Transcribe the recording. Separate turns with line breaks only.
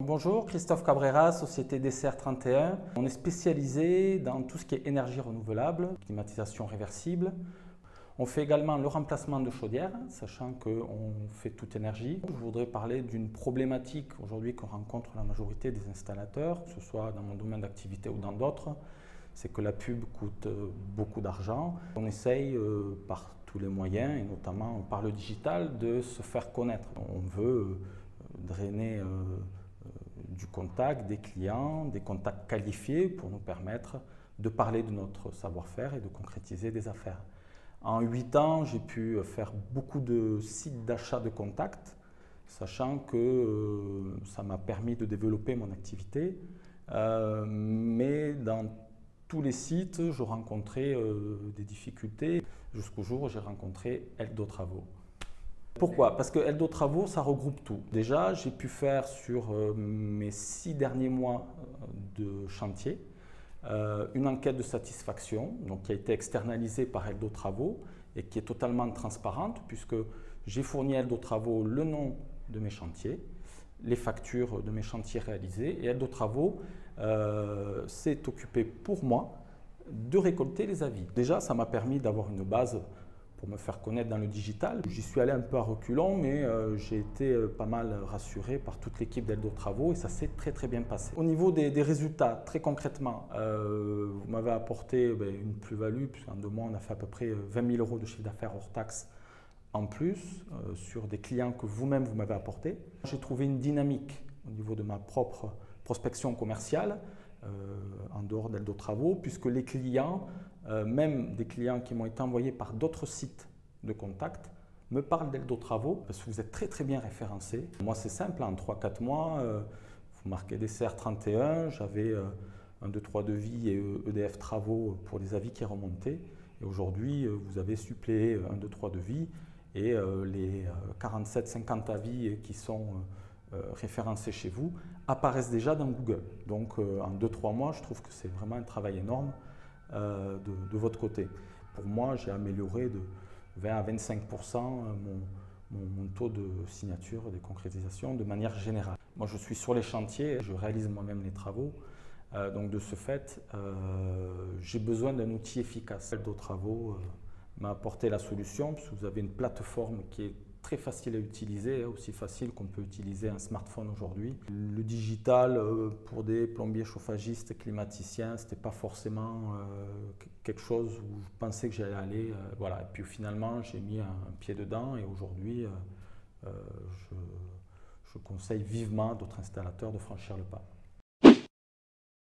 Bonjour, Christophe Cabrera, société DCR 31. On est spécialisé dans tout ce qui est énergie renouvelable, climatisation réversible. On fait également le remplacement de chaudières, sachant qu'on fait toute énergie. Je voudrais parler d'une problématique aujourd'hui que rencontre la majorité des installateurs, que ce soit dans mon domaine d'activité ou dans d'autres, c'est que la pub coûte beaucoup d'argent. On essaye par tous les moyens, et notamment par le digital, de se faire connaître. On veut drainer du contact des clients, des contacts qualifiés pour nous permettre de parler de notre savoir-faire et de concrétiser des affaires. En 8 ans, j'ai pu faire beaucoup de sites d'achat de contacts, sachant que ça m'a permis de développer mon activité. Mais dans tous les sites, je rencontrais des difficultés jusqu'au jour où j'ai rencontré Eldo Travaux. Pourquoi? Parce que Eldo Travaux, ça regroupe tout. Déjà, j'ai pu faire sur mes 6 derniers mois de chantier une enquête de satisfaction donc, qui a été externalisée par Eldo Travaux et qui est totalement transparente puisque j'ai fourni à Eldo Travaux le nom de mes chantiers, les factures de mes chantiers réalisés et Eldo Travaux s'est occupé pour moi de récolter les avis. Déjà, ça m'a permis d'avoir une base pour me faire connaître dans le digital. J'y suis allé un peu à reculons, mais j'ai été pas mal rassuré par toute l'équipe d'Eldo Travaux et ça s'est très bien passé. Au niveau des résultats, très concrètement, vous m'avez apporté une plus-value, puisqu'en 2 mois, on a fait à peu près 20 000 € de chiffre d'affaires hors taxe en plus sur des clients que vous-même vous m'avez apportés. J'ai trouvé une dynamique au niveau de ma propre prospection commerciale en dehors d'Eldo Travaux, puisque les clients, même des clients qui m'ont été envoyés par d'autres sites de contact, me parlent d'Eldo Travaux parce que vous êtes très bien référencé. Moi, c'est simple, en 3-4 mois, vous marquez DCR 31, j'avais 1, 2, 3 devis et EDF Travaux pour les avis qui remontaient. Et aujourd'hui, vous avez suppléé 1, 2, 3 devis et les 47-50 avis qui sont référencés chez vous apparaissent déjà dans Google. Donc en 2-3 mois, je trouve que c'est vraiment un travail énorme de votre côté. Pour moi, j'ai amélioré de 20 à 25% mon taux de signature, de concrétisation de manière générale. Moi, je suis sur les chantiers, je réalise moi-même les travaux. Donc de ce fait, j'ai besoin d'un outil efficace. Eldo Travaux m'a apporté la solution, puisque vous avez une plateforme qui est très facile à utiliser, aussi facile qu'on peut utiliser un smartphone aujourd'hui. Le digital pour des plombiers chauffagistes, climaticiens, ce n'était pas forcément quelque chose où je pensais que j'allais aller. Voilà. Et puis finalement, j'ai mis un pied dedans et aujourd'hui, je conseille vivement à d'autres installateurs de franchir le pas.